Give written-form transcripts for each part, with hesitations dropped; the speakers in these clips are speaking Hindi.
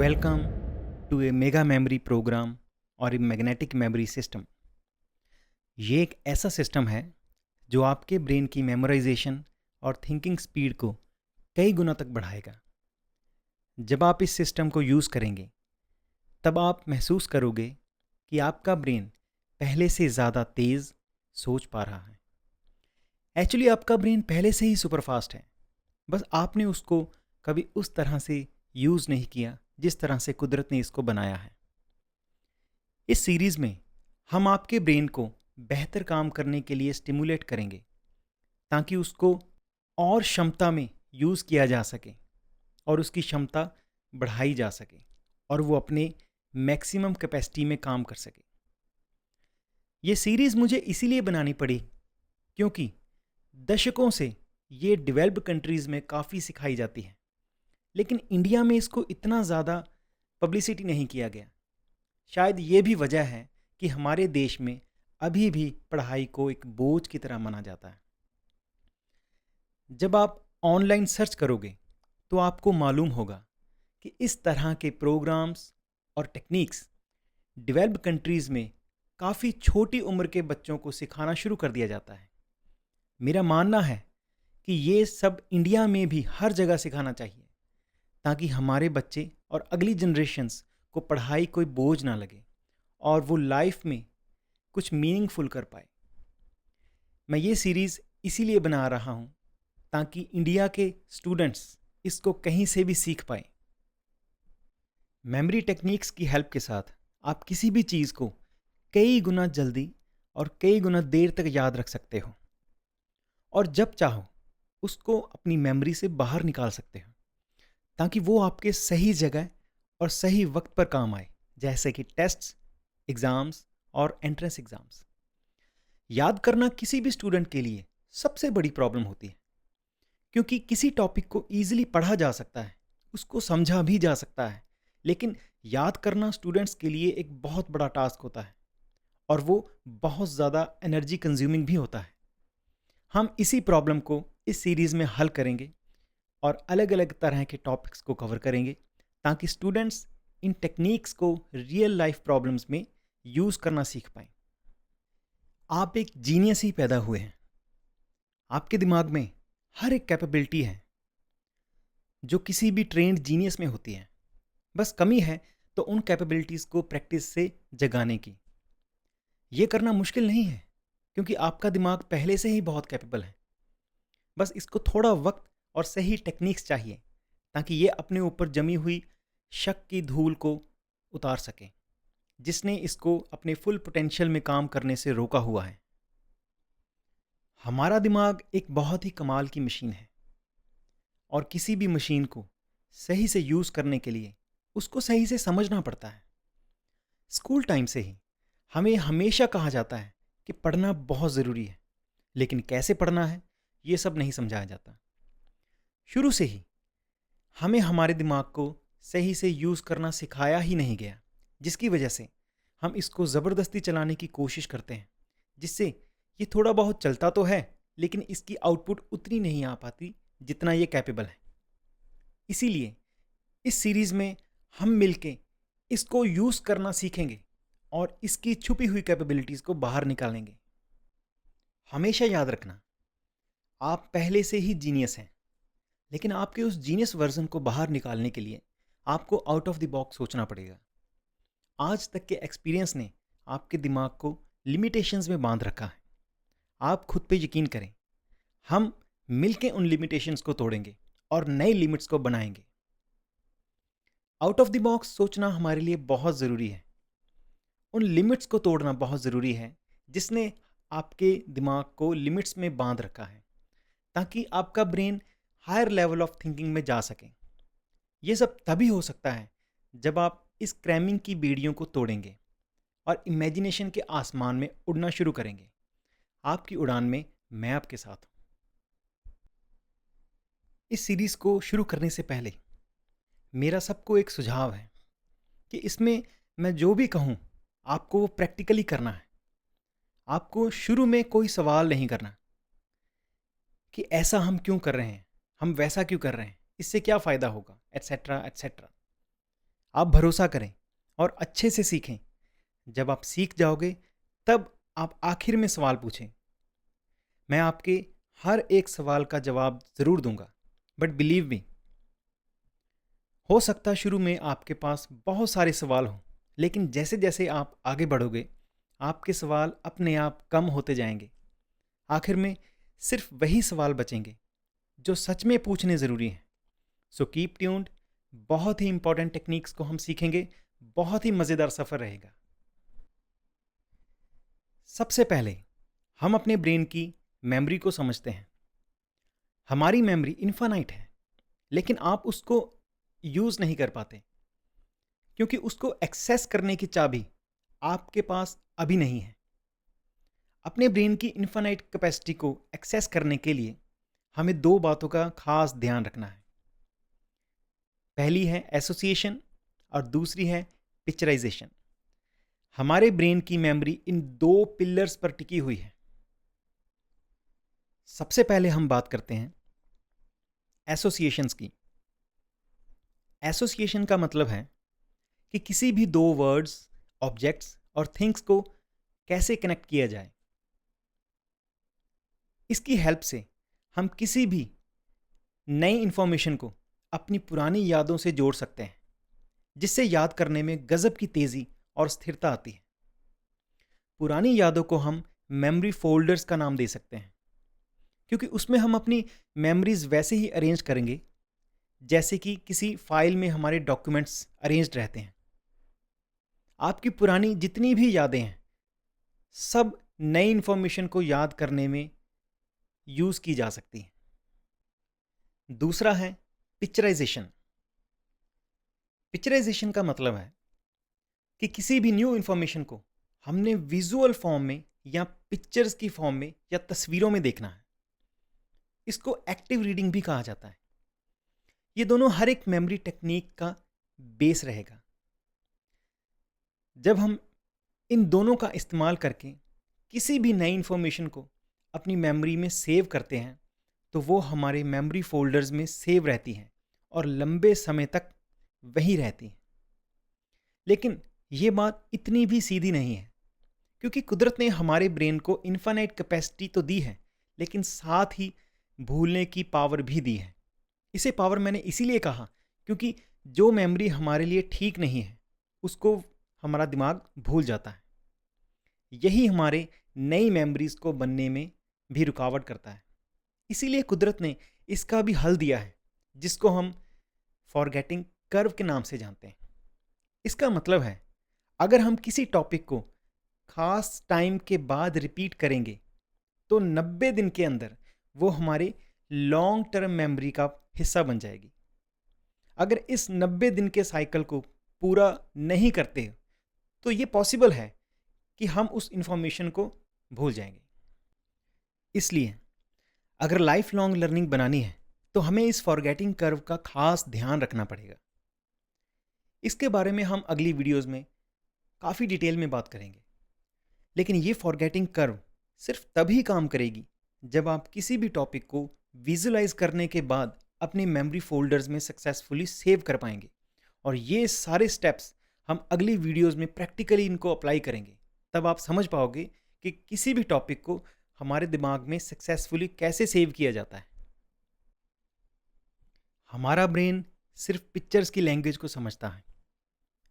Welcome to a mega memory program और ए मैग्नेटिक मेमोरी सिस्टम। ये एक ऐसा सिस्टम है जो आपके ब्रेन की मेमोराइजेशन और थिंकिंग स्पीड को कई गुना तक बढ़ाएगा। जब आप इस सिस्टम को यूज़ करेंगे तब आप महसूस करोगे कि आपका ब्रेन पहले से ज़्यादा तेज़ सोच पा रहा है। एक्चुअली आपका ब्रेन पहले से ही सुपरफास्ट है, बस आपने उसको कभी उस तरह से यूज़ नहीं किया जिस तरह से कुदरत ने इसको बनाया है। इस सीरीज़ में हम आपके ब्रेन को बेहतर काम करने के लिए स्टिमुलेट करेंगे ताकि उसको और क्षमता में यूज़ किया जा सके और उसकी क्षमता बढ़ाई जा सके और वो अपने मैक्सिमम कैपेसिटी में काम कर सके। ये सीरीज़ मुझे इसीलिए बनानी पड़ी क्योंकि दशकों से ये डेवलप्ड कंट्रीज़ में काफ़ी सिखाई जाती है, लेकिन इंडिया में इसको इतना ज़्यादा पब्लिसिटी नहीं किया गया। शायद ये भी वजह है कि हमारे देश में अभी भी पढ़ाई को एक बोझ की तरह माना जाता है। जब आप ऑनलाइन सर्च करोगे तो आपको मालूम होगा कि इस तरह के प्रोग्राम्स और टेक्निक्स डेवलप्ड कंट्रीज़ में काफ़ी छोटी उम्र के बच्चों को सिखाना शुरू कर दिया जाता है। मेरा मानना है कि ये सब इंडिया में भी हर जगह सिखाना चाहिए ताकि हमारे बच्चे और अगली जनरेशन्स को पढ़ाई कोई बोझ ना लगे और वो लाइफ में कुछ मीनिंगफुल कर पाए। मैं ये सीरीज़ इसीलिए बना रहा हूँ ताकि इंडिया के स्टूडेंट्स इसको कहीं से भी सीख पाए। मेमोरी टेक्निक्स की हेल्प के साथ आप किसी भी चीज़ को कई गुना जल्दी और कई गुना देर तक याद रख सकते हो और जब चाहो उसको अपनी मेमोरी से बाहर निकाल सकते हो ताकि वो आपके सही जगह और सही वक्त पर काम आए, जैसे कि टेस्ट्स, एग्ज़ाम्स और एंट्रेंस एग्ज़ाम्स। याद करना किसी भी स्टूडेंट के लिए सबसे बड़ी प्रॉब्लम होती है क्योंकि किसी टॉपिक को ईजिली पढ़ा जा सकता है, उसको समझा भी जा सकता है, लेकिन याद करना स्टूडेंट्स के लिए एक बहुत बड़ा टास्क होता है और वो बहुत ज़्यादा एनर्जी कंज्यूमिंग भी होता है। हम इसी प्रॉब्लम को इस सीरीज़ में हल करेंगे और अलग अलग तरह के टॉपिक्स को कवर करेंगे ताकि स्टूडेंट्स इन टेक्निक्स को रियल लाइफ प्रॉब्लम्स में यूज़ करना सीख पाएँ। आप एक जीनियस ही पैदा हुए हैं। आपके दिमाग में हर एक कैपेबिलिटी है जो किसी भी ट्रेंड जीनियस में होती है। बस कमी है तो उन कैपेबिलिटीज़ को प्रैक्टिस से जगाने की। ये करना मुश्किल नहीं है क्योंकि आपका दिमाग पहले से ही बहुत कैपेबल है। बस इसको थोड़ा वक्त और सही टेक्निक्स चाहिए ताकि ये अपने ऊपर जमी हुई शक की धूल को उतार सके जिसने इसको अपने फुल पोटेंशियल में काम करने से रोका हुआ है। हमारा दिमाग एक बहुत ही कमाल की मशीन है और किसी भी मशीन को सही से यूज़ करने के लिए उसको सही से समझना पड़ता है। स्कूल टाइम से ही हमें हमेशा कहा जाता है कि पढ़ना बहुत ज़रूरी है, लेकिन कैसे पढ़ना है ये सब नहीं समझाया जाता। शुरू से ही हमें हमारे दिमाग को सही से यूज़ करना सिखाया ही नहीं गया, जिसकी वजह से हम इसको ज़बरदस्ती चलाने की कोशिश करते हैं, जिससे ये थोड़ा बहुत चलता तो है लेकिन इसकी आउटपुट उतनी नहीं आ पाती जितना ये कैपेबल है। इसीलिए इस सीरीज़ में हम मिलके इसको यूज़ करना सीखेंगे और इसकी छुपी हुई कैपेबिलिटीज़ को बाहर निकालेंगे। हमेशा याद रखना, आप पहले से ही जीनियस हैं, लेकिन आपके उस जीनियस वर्जन को बाहर निकालने के लिए आपको आउट ऑफ द बॉक्स सोचना पड़ेगा। आज तक के एक्सपीरियंस ने आपके दिमाग को लिमिटेशंस में बांध रखा है। आप खुद पे यकीन करें, हम मिलके उन लिमिटेशंस को तोड़ेंगे और नए लिमिट्स को बनाएंगे। आउट ऑफ द बॉक्स सोचना हमारे लिए बहुत ज़रूरी है। उन लिमिट्स को तोड़ना बहुत ज़रूरी है जिसने आपके दिमाग को लिमिट्स में बांध रखा है, ताकि आपका brain higher level of thinking में जा सकें। ये सब तभी हो सकता है जब आप इस क्रैमिंग की बेड़ियों को तोड़ेंगे और इमेजिनेशन के आसमान में उड़ना शुरू करेंगे। आपकी उड़ान में मैं आपके साथ हूँ। इस सीरीज़ को शुरू करने से पहले मेरा सबको एक सुझाव है कि इसमें मैं जो भी कहूँ आपको वो प्रैक्टिकली करना है। आपको शुरू में कोई सवाल नहीं करना कि ऐसा हम क्यों कर रहे हैं, हम वैसा क्यों कर रहे हैं, इससे क्या फ़ायदा होगा, एट्सेट्रा एट्सेट्रा। आप भरोसा करें और अच्छे से सीखें। जब आप सीख जाओगे तब आप आखिर में सवाल पूछें। मैं आपके हर एक सवाल का जवाब ज़रूर दूंगा, बट बिलीव मी, हो सकता शुरू में आपके पास बहुत सारे सवाल हों, लेकिन जैसे जैसे आप आगे बढ़ोगे आपके सवाल अपने आप कम होते जाएंगे। आखिर में सिर्फ वही सवाल बचेंगे जो सच में पूछने ज़रूरी हैं। सो कीप ट्यून्ड, बहुत ही इंपॉर्टेंट टेक्निक्स को हम सीखेंगे। बहुत ही मज़ेदार सफ़र रहेगा। सबसे पहले हम अपने ब्रेन की मेमोरी को समझते हैं। हमारी मेमोरी इन्फानाइट है, लेकिन आप उसको यूज़ नहीं कर पाते क्योंकि उसको एक्सेस करने की चाबी आपके पास अभी नहीं है। अपने ब्रेन की इन्फानाइट कैपेसिटी को एक्सेस करने के लिए हमें दो बातों का खास ध्यान रखना है। पहली है एसोसिएशन और दूसरी है पिक्चराइजेशन। हमारे ब्रेन की मेमोरी इन दो पिलर्स पर टिकी हुई है। सबसे पहले हम बात करते हैं एसोसिएशंस की। एसोसिएशन का मतलब है कि किसी भी दो वर्ड्स, ऑब्जेक्ट्स और थिंग्स को कैसे कनेक्ट किया जाए। इसकी हेल्प से हम किसी भी नई इंफॉर्मेशन को अपनी पुरानी यादों से जोड़ सकते हैं, जिससे याद करने में गजब की तेज़ी और स्थिरता आती है। पुरानी यादों को हम मेमोरी फोल्डर्स का नाम दे सकते हैं, क्योंकि उसमें हम अपनी मेमोरीज वैसे ही अरेंज करेंगे जैसे कि किसी फाइल में हमारे डॉक्यूमेंट्स अरेंज्ड रहते हैं। आपकी पुरानी जितनी भी यादें हैं सब नई इंफॉर्मेशन को याद करने में यूज़ की जा सकती हैं। दूसरा है पिक्चराइजेशन। पिक्चराइजेशन का मतलब है कि किसी भी न्यू इंफॉर्मेशन को हमने विजुअल फॉर्म में या पिक्चर्स की फॉर्म में या तस्वीरों में देखना है। इसको एक्टिव रीडिंग भी कहा जाता है। ये दोनों हर एक मेमोरी टेक्निक का बेस रहेगा। जब हम इन दोनों का इस्तेमाल करके किसी भी नई इंफॉर्मेशन को अपनी मेमोरी में सेव करते हैं तो वो हमारे मेमोरी फोल्डर्स में सेव रहती हैं और लंबे समय तक वहीं रहती हैं। लेकिन ये बात इतनी भी सीधी नहीं है, क्योंकि कुदरत ने हमारे ब्रेन को इन्फानाइट कैपेसिटी तो दी है, लेकिन साथ ही भूलने की पावर भी दी है। इसे पावर मैंने इसीलिए कहा क्योंकि जो मेमोरी हमारे लिए ठीक नहीं है उसको हमारा दिमाग भूल जाता है। यही हमारे नई मेमोरीज को बनने में भी रुकावट करता है। इसीलिए कुदरत ने इसका भी हल दिया है, जिसको हम फॉरगेटिंग कर्व के नाम से जानते हैं। इसका मतलब है अगर हम किसी टॉपिक को खास टाइम के बाद रिपीट करेंगे तो 90 दिन के अंदर वो हमारे लॉन्ग टर्म मेमोरी का हिस्सा बन जाएगी। अगर इस 90 दिन के साइकिल को पूरा नहीं करते तो ये पॉसिबल है कि हम उस इंफॉर्मेशन को भूल जाएंगे। इसलिए अगर लाइफ लॉन्ग लर्निंग बनानी है तो हमें इस फॉरगेटिंग कर्व का खास ध्यान रखना पड़ेगा। इसके बारे में हम अगली वीडियोस में काफ़ी डिटेल में बात करेंगे। लेकिन ये फॉरगेटिंग कर्व सिर्फ तभी काम करेगी जब आप किसी भी टॉपिक को विजुलाइज करने के बाद अपने मेमोरी फोल्डर्स में सक्सेसफुली सेव कर पाएंगे। और ये सारे स्टेप्स हम अगली वीडियोस में प्रैक्टिकली इनको अप्लाई करेंगे। तब आप समझ पाओगे कि किसी भी टॉपिक को हमारे दिमाग में सक्सेसफुली कैसे सेव किया जाता है। हमारा ब्रेन सिर्फ पिक्चर्स की लैंग्वेज को समझता है,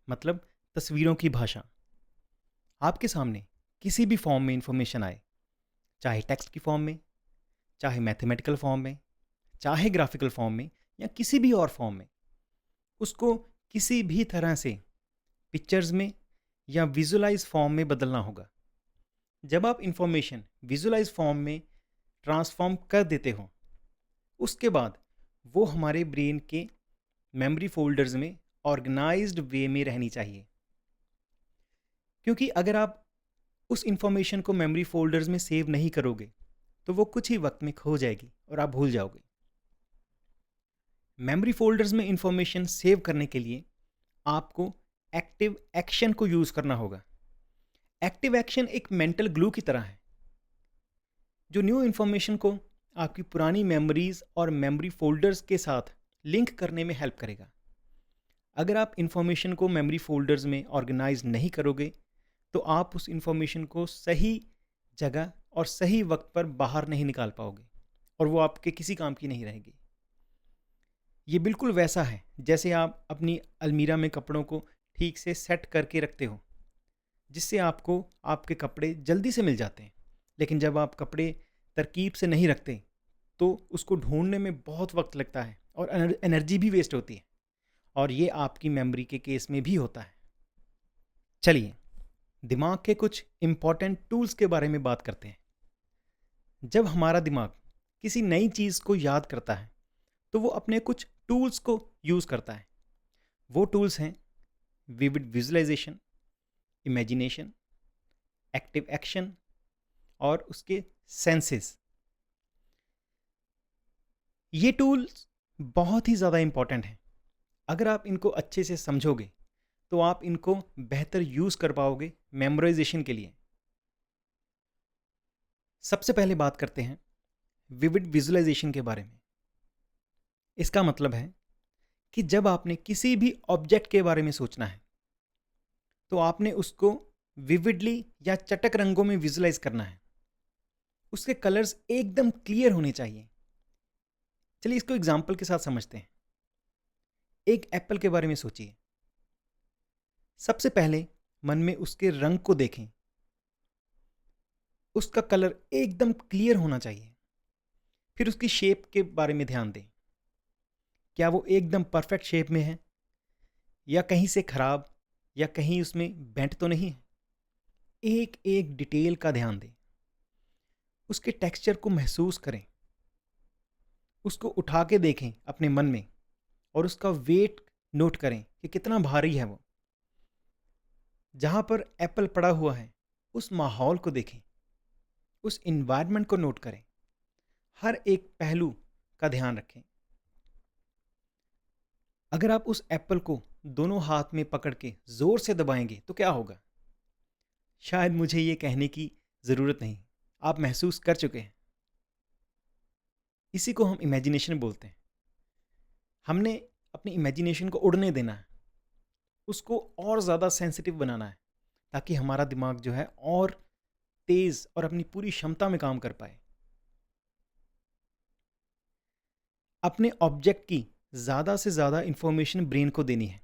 मतलब तस्वीरों की भाषा। आपके सामने किसी भी फॉर्म में इंफॉर्मेशन आए, चाहे टेक्स्ट की फॉर्म में, चाहे मैथमेटिकल फॉर्म में, चाहे ग्राफिकल फॉर्म में या किसी भी और फॉर्म में, उसको किसी भी तरह से पिक्चर्स में या विजुलाइज फॉर्म में बदलना होगा। जब आप इंफॉर्मेशन विजुलाइज फॉर्म में ट्रांसफॉर्म कर देते हो उसके बाद वो हमारे ब्रेन के मेमोरी फोल्डर्स में ऑर्गेनाइज्ड वे में रहनी चाहिए। क्योंकि अगर आप उस इंफॉर्मेशन को मेमोरी फोल्डर्स में सेव नहीं करोगे तो वो कुछ ही वक्त में खो जाएगी और आप भूल जाओगे। मेमोरी फोल्डर्स में इंफॉर्मेशन सेव करने के लिए आपको एक्टिव एक्शन को यूज़ करना होगा। एक्टिव एक्शन एक मेंटल ग्लू की तरह है जो न्यू इंफॉर्मेशन को आपकी पुरानी मेमोरीज और मेमोरी फोल्डर्स के साथ लिंक करने में हेल्प करेगा। अगर आप इन्फॉर्मेशन को मेमोरी फोल्डर्स में ऑर्गेनाइज नहीं करोगे तो आप उस इन्फॉर्मेशन को सही जगह और सही वक्त पर बाहर नहीं निकाल पाओगे और वो आपके किसी काम की नहीं रहेगी। ये बिल्कुल वैसा है जैसे आप अपनी अलमीरा में कपड़ों को ठीक से सेट करके रखते हो, जिससे आपको आपके कपड़े जल्दी से मिल जाते हैं। लेकिन जब आप कपड़े तरकीब से नहीं रखते तो उसको ढूंढने में बहुत वक्त लगता है और एनर्जी भी वेस्ट होती है, और ये आपकी मेमोरी के केस में भी होता है। चलिए दिमाग के कुछ इम्पॉर्टेंट टूल्स के बारे में बात करते हैं। जब हमारा दिमाग किसी नई चीज़ को याद करता है तो वो अपने कुछ टूल्स को यूज़ करता है। वो टूल्स हैं vivid visualization, imagination, active action और उसके सेंसेस। ये टूल्स बहुत ही ज़्यादा इम्पॉर्टेंट हैं। अगर आप इनको अच्छे से समझोगे तो आप इनको बेहतर यूज़ कर पाओगे मेमोराइजेशन के लिए। सबसे पहले बात करते हैं विविड विजुअलाइजेशन के बारे में। इसका मतलब है कि जब आपने किसी भी ऑब्जेक्ट के बारे में सोचना है तो आपने उसको विविडली या चटक रंगों में विजुअलाइज करना है। उसके कलर्स एकदम क्लियर होने चाहिए। चलिए इसको एग्जाम्पल के साथ समझते हैं। एक एप्पल के बारे में सोचिए। सबसे पहले मन में उसके रंग को देखें। उसका कलर एकदम क्लियर होना चाहिए। फिर उसकी शेप के बारे में ध्यान दें। क्या वो एकदम परफेक्ट शेप में है या कहीं से खराब या कहीं उसमें बेंट तो नहीं है। एक एक डिटेल का ध्यान दें। उसके टेक्सचर को महसूस करें। उसको उठा के देखें अपने मन में और उसका वेट नोट करें कि कितना भारी है वो। जहाँ पर एप्पल पड़ा हुआ है उस माहौल को देखें, उस इन्वायरमेंट को नोट करें। हर एक पहलू का ध्यान रखें। अगर आप उस एप्पल को दोनों हाथ में पकड़ के ज़ोर से दबाएंगे तो क्या होगा? शायद मुझे ये कहने की ज़रूरत नहीं, आप महसूस कर चुके हैं। इसी को हम इमेजिनेशन बोलते हैं। हमने अपनी इमेजिनेशन को उड़ने देना है, उसको और ज़्यादा सेंसिटिव बनाना है ताकि हमारा दिमाग जो है और तेज़ और अपनी पूरी क्षमता में काम कर पाए। अपने ऑब्जेक्ट की ज़्यादा से ज़्यादा इंफॉर्मेशन ब्रेन को देनी है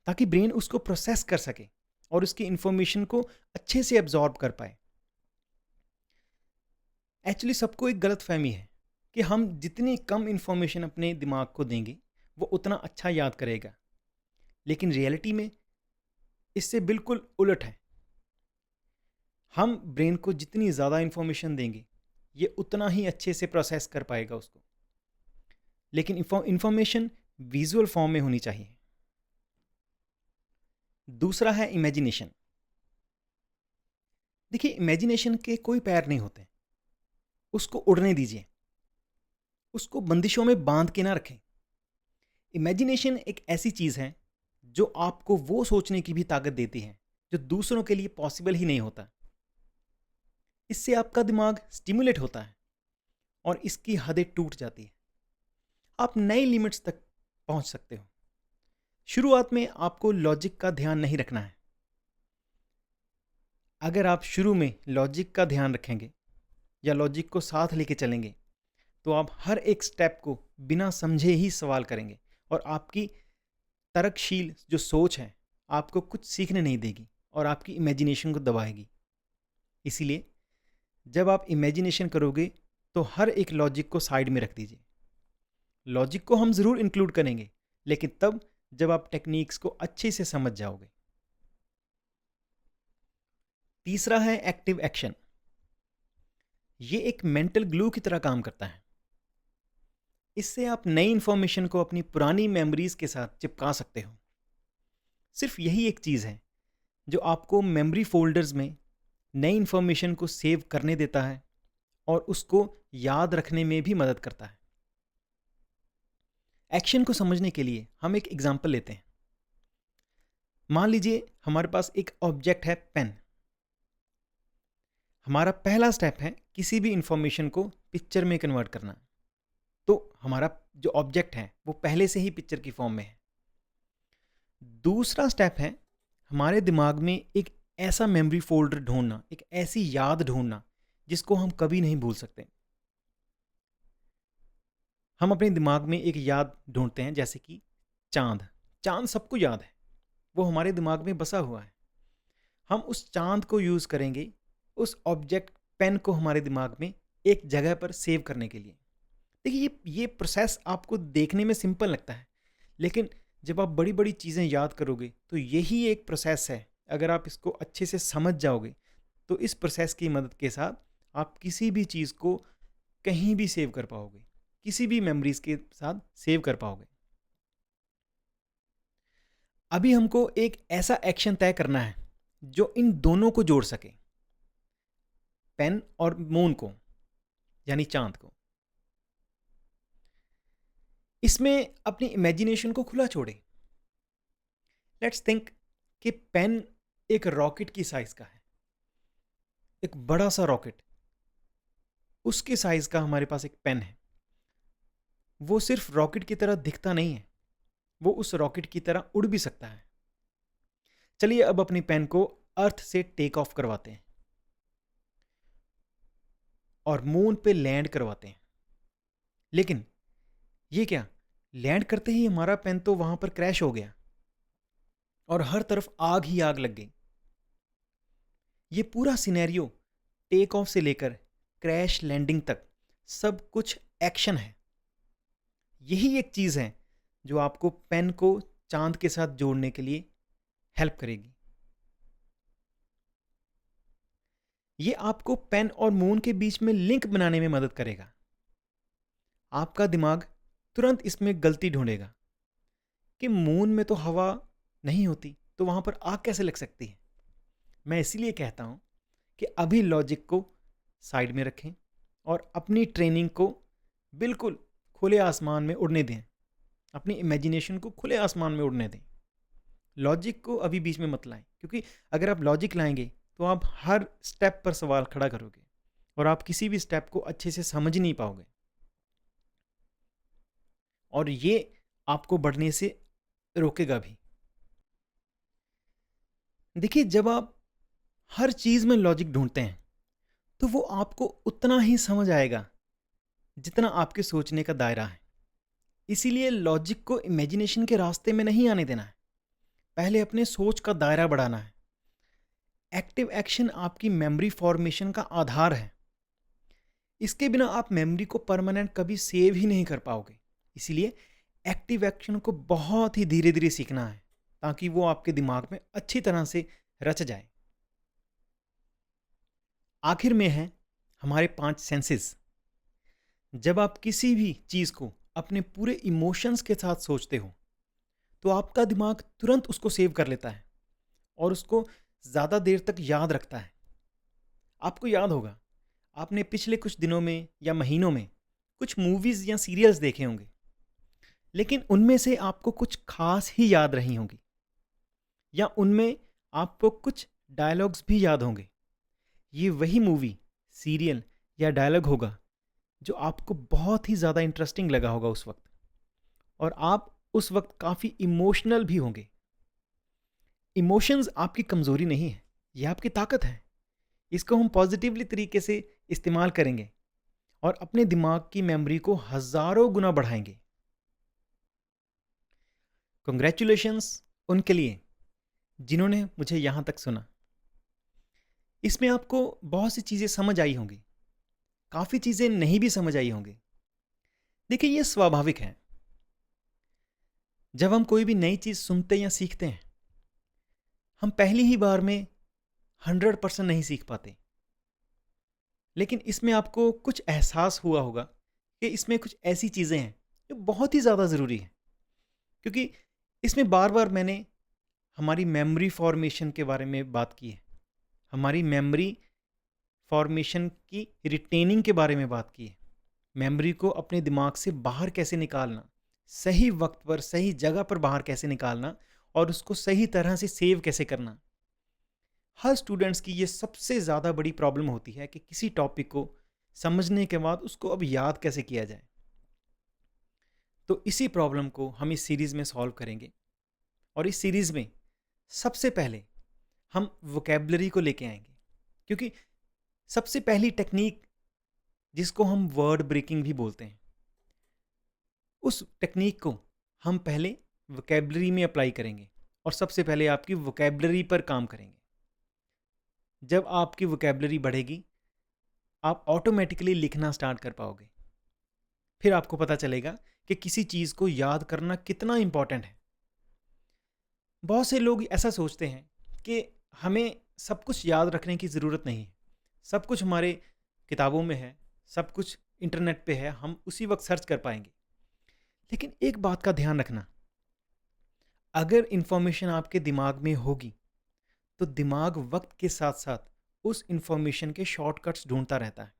ताकि ब्रेन उसको प्रोसेस कर सके और उसकी इंफॉर्मेशन को अच्छे से एब्जॉर्ब कर पाए। एक्चुअली सबको एक गलत फहमी है कि हम जितनी कम इंफॉर्मेशन अपने दिमाग को देंगे वो उतना अच्छा याद करेगा, लेकिन रियलिटी में इससे बिल्कुल उलट है। हम ब्रेन को जितनी ज़्यादा इंफॉर्मेशन देंगे ये उतना ही अच्छे से प्रोसेस कर पाएगा उसको, लेकिन इंफॉर्मेशन विजुअल फॉर्म में होनी चाहिए। दूसरा है इमेजिनेशन। देखिए इमेजिनेशन के कोई पैर नहीं होते, उसको उड़ने दीजिए, उसको बंदिशों में बांध के ना रखें। इमेजिनेशन एक ऐसी चीज़ है जो आपको वो सोचने की भी ताकत देती है जो दूसरों के लिए पॉसिबल ही नहीं होता। इससे आपका दिमाग स्टिमुलेट होता है और इसकी हदें टूट जाती है। आप नई लिमिट्स तक पहुंच सकते हो। शुरुआत में आपको लॉजिक का ध्यान नहीं रखना है। अगर आप शुरू में लॉजिक का ध्यान रखेंगे या लॉजिक को साथ लेके चलेंगे तो आप हर एक स्टेप को बिना समझे ही सवाल करेंगे और आपकी तर्कशील जो सोच है आपको कुछ सीखने नहीं देगी और आपकी इमेजिनेशन को दबाएगी। इसीलिए जब आप इमेजिनेशन करोगे तो हर एक लॉजिक को साइड में रख दीजिए। लॉजिक को हम ज़रूर इंक्लूड करेंगे, लेकिन तब जब आप टेक्निक्स को अच्छे से समझ जाओगे। तीसरा है एक्टिव एक्शन। ये एक मेंटल ग्लू की तरह काम करता है। इससे आप नई इंफॉर्मेशन को अपनी पुरानी मेमोरीज के साथ चिपका सकते हो। सिर्फ यही एक चीज़ है जो आपको मेमोरी फोल्डर्स में नई इंफॉर्मेशन को सेव करने देता है और उसको याद रखने में भी मदद करता है। एक्शन को समझने के लिए हम एक एग्जाम्पल लेते हैं। मान लीजिए हमारे पास एक ऑब्जेक्ट है पेन। हमारा पहला स्टेप है किसी भी इंफॉर्मेशन को पिक्चर में कन्वर्ट करना। तो हमारा जो ऑब्जेक्ट है वो पहले से ही पिक्चर की फॉर्म में है। दूसरा स्टेप है हमारे दिमाग में एक ऐसा मेमोरी फोल्डर ढूंढना, एक ऐसी याद ढूंढना जिसको हम कभी नहीं भूल सकते। हम अपने दिमाग में एक याद ढूंढते हैं, जैसे कि चांद। चांद सबको याद है, वो हमारे दिमाग में बसा हुआ है। हम उस चांद को यूज़ करेंगे, उस ऑब्जेक्ट पेन को हमारे दिमाग में एक जगह पर सेव करने के लिए। देखिए, ये प्रोसेस आपको देखने में सिंपल लगता है, लेकिन जब आप बड़ी बड़ी चीज़ें याद करोगे तो यही एक प्रोसेस है। अगर आप इसको अच्छे से समझ जाओगे तो इस प्रोसेस की मदद के साथ आप किसी भी चीज़ को कहीं भी सेव कर पाओगे, किसी भी मेमोरीज के साथ सेव कर पाओगे। अभी हमको एक ऐसा एक्शन तय करना है जो इन दोनों को जोड़ सके, पेन और मून को, यानी चांद को। इसमें अपनी इमेजिनेशन को खुला छोड़े। लेट्स थिंक कि पेन एक रॉकेट की साइज का है, एक बड़ा सा रॉकेट, उसके साइज का हमारे पास एक पेन है। वो सिर्फ रॉकेट की तरह दिखता नहीं है, वो उस रॉकेट की तरह उड़ भी सकता है। चलिए अब अपनी पेन को अर्थ से टेक ऑफ करवाते हैं और मून पे लैंड करवाते हैं। लेकिन ये क्या, लैंड करते ही हमारा पेन तो वहां पर क्रैश हो गया और हर तरफ आग ही आग लग गई। ये पूरा सिनेरियो टेक ऑफ से लेकर क्रैश लैंडिंग तक सब कुछ एक्शन है। यही एक चीज़ है जो आपको पेन को चांद के साथ जोड़ने के लिए हेल्प करेगी। ये आपको पेन और मून के बीच में लिंक बनाने में मदद करेगा। आपका दिमाग तुरंत इसमें गलती ढूंढेगा कि मून में तो हवा नहीं होती, तो वहां पर आग कैसे लग सकती है। मैं इसीलिए कहता हूं कि अभी लॉजिक को साइड में रखें और अपनी ट्रेनिंग को बिल्कुल खुले आसमान में उड़ने दें, अपनी इमेजिनेशन को खुले आसमान में उड़ने दें। लॉजिक को अभी बीच में मत लाएं, क्योंकि अगर आप लॉजिक लाएंगे तो आप हर स्टेप पर सवाल खड़ा करोगे और आप किसी भी स्टेप को अच्छे से समझ नहीं पाओगे, और ये आपको बढ़ने से रोकेगा भी। देखिए, जब आप हर चीज़ में लॉजिक ढूंढते हैं तो वो आपको उतना ही समझ आएगा जितना आपके सोचने का दायरा है। इसीलिए लॉजिक को इमेजिनेशन के रास्ते में नहीं आने देना है, पहले अपने सोच का दायरा बढ़ाना है। एक्टिव एक्शन आपकी मेमोरी फॉर्मेशन का आधार है। इसके बिना आप मेमोरी को परमानेंट कभी सेव ही नहीं कर पाओगे। इसीलिए एक्टिव एक्शन को बहुत ही धीरे धीरे सीखना है ताकि वो आपके दिमाग में अच्छी तरह से रच जाए। आखिर में है हमारे 5 सेंसेस। जब आप किसी भी चीज़ को अपने पूरे इमोशंस के साथ सोचते हो तो आपका दिमाग तुरंत उसको सेव कर लेता है और उसको ज़्यादा देर तक याद रखता है। आपको याद होगा, आपने पिछले कुछ दिनों में या महीनों में कुछ मूवीज़ या सीरियल्स देखे होंगे, लेकिन उनमें से आपको कुछ खास ही याद रही होंगी, या उनमें आपको कुछ डायलॉग्स भी याद होंगे। ये वही मूवी, सीरियल या डायलॉग होगा जो आपको बहुत ही ज़्यादा इंटरेस्टिंग लगा होगा उस वक्त, और आप उस वक्त काफ़ी इमोशनल भी होंगे। इमोशंस आपकी कमज़ोरी नहीं है, ये आपकी ताकत है। इसको हम पॉजिटिवली तरीके से इस्तेमाल करेंगे और अपने दिमाग की मेमोरी को हज़ारों गुना बढ़ाएंगे। कंग्रेचुलेशंस उनके लिए जिन्होंने मुझे यहाँ तक सुना। इसमें आपको बहुत सी चीज़ें समझ आई होंगी, काफ़ी चीज़ें नहीं भी समझ आई होंगी। देखिए, ये स्वाभाविक है। जब हम कोई भी नई चीज़ सुनते या सीखते हैं, हम पहली ही बार में 100% नहीं सीख पाते, लेकिन इसमें आपको कुछ एहसास हुआ होगा कि इसमें कुछ ऐसी चीज़ें हैं जो बहुत ही ज़्यादा ज़रूरी है, क्योंकि इसमें बार बार मैंने हमारी मेमोरी फॉर्मेशन के बारे में बात की है, हमारी मेमोरी फॉर्मेशन की रिटेनिंग के बारे में बात की है, मेमोरी को अपने दिमाग से बाहर कैसे निकालना, सही वक्त पर सही जगह पर बाहर कैसे निकालना और उसको सही तरह से सेव कैसे करना। हर स्टूडेंट्स की ये सबसे ज़्यादा बड़ी प्रॉब्लम होती है कि किसी टॉपिक को समझने के बाद उसको अब याद कैसे किया जाए। तो इसी प्रॉब्लम को हम इस सीरीज़ में सॉल्व करेंगे और इस सीरीज़ में सबसे पहले हम वोकेबलरी को लेके आएंगे, क्योंकि सबसे पहली टेक्निक जिसको हम वर्ड ब्रेकिंग भी बोलते हैं, उस टेक्निक को हम पहले वोकेबलरी में अप्लाई करेंगे और सबसे पहले आपकी वोकेबलरी पर काम करेंगे। जब आपकी वोकेबलरी बढ़ेगी, आप ऑटोमेटिकली लिखना स्टार्ट कर पाओगे। फिर आपको पता चलेगा कि किसी चीज़ को याद करना कितना इम्पॉर्टेंट है। बहुत से लोग ऐसा सोचते हैं कि हमें सब कुछ याद रखने की ज़रूरत नहीं है, सब कुछ हमारे किताबों में है, सब कुछ इंटरनेट पे है, हम उसी वक्त सर्च कर पाएंगे। लेकिन एक बात का ध्यान रखना, अगर इंफॉर्मेशन आपके दिमाग में होगी तो दिमाग वक्त के साथ साथ उस इंफॉर्मेशन के शॉर्टकट्स ढूंढता रहता है।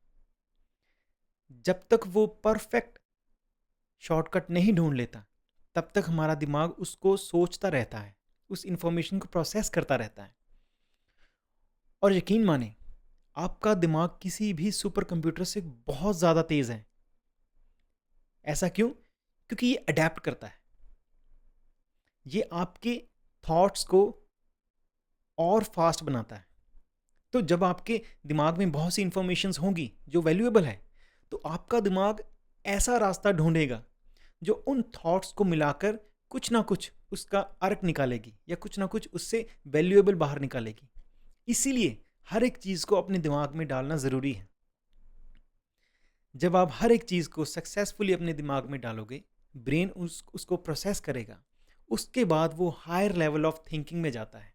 जब तक वो परफेक्ट शॉर्टकट नहीं ढूंढ लेता, तब तक हमारा दिमाग उसको सोचता रहता है, उस इंफॉर्मेशन को प्रोसेस करता रहता है। और यकीन माने, आपका दिमाग किसी भी सुपर कंप्यूटर से बहुत ज़्यादा तेज़ है। ऐसा क्यों? क्योंकि ये अडेप्ट करता है, ये आपके थॉट्स को और फास्ट बनाता है। तो जब आपके दिमाग में बहुत सी इंफॉर्मेशंस होंगी जो वैल्यूएबल है, तो आपका दिमाग ऐसा रास्ता ढूंढेगा जो उन थॉट्स को मिलाकर कुछ ना कुछ उसका अर्क निकालेगी या कुछ ना कुछ उससे वैल्यूएबल बाहर निकालेगी। इसीलिए हर एक चीज़ को अपने दिमाग में डालना ज़रूरी है। जब आप हर एक चीज़ को सक्सेसफुली अपने दिमाग में डालोगे, ब्रेन उसको प्रोसेस करेगा, उसके बाद वो हायर लेवल ऑफ थिंकिंग में जाता है।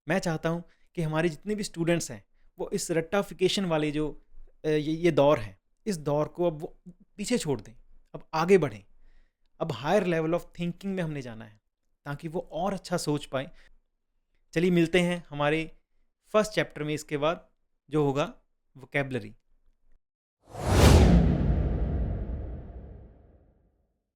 मैं चाहता हूँ कि हमारे जितने भी स्टूडेंट्स हैं वो इस रट्टाफिकेशन वाले जो ये दौर है, इस दौर को अब वो पीछे छोड़ दें, अब आगे बढ़ें। अब हायर लेवल ऑफ थिंकिंग में हमने जाना है ताकि वो और अच्छा सोच पाए। चलिए मिलते हैं हमारे फर्स्ट चैप्टर में इसके बाद, जो होगा वोकेबलरी।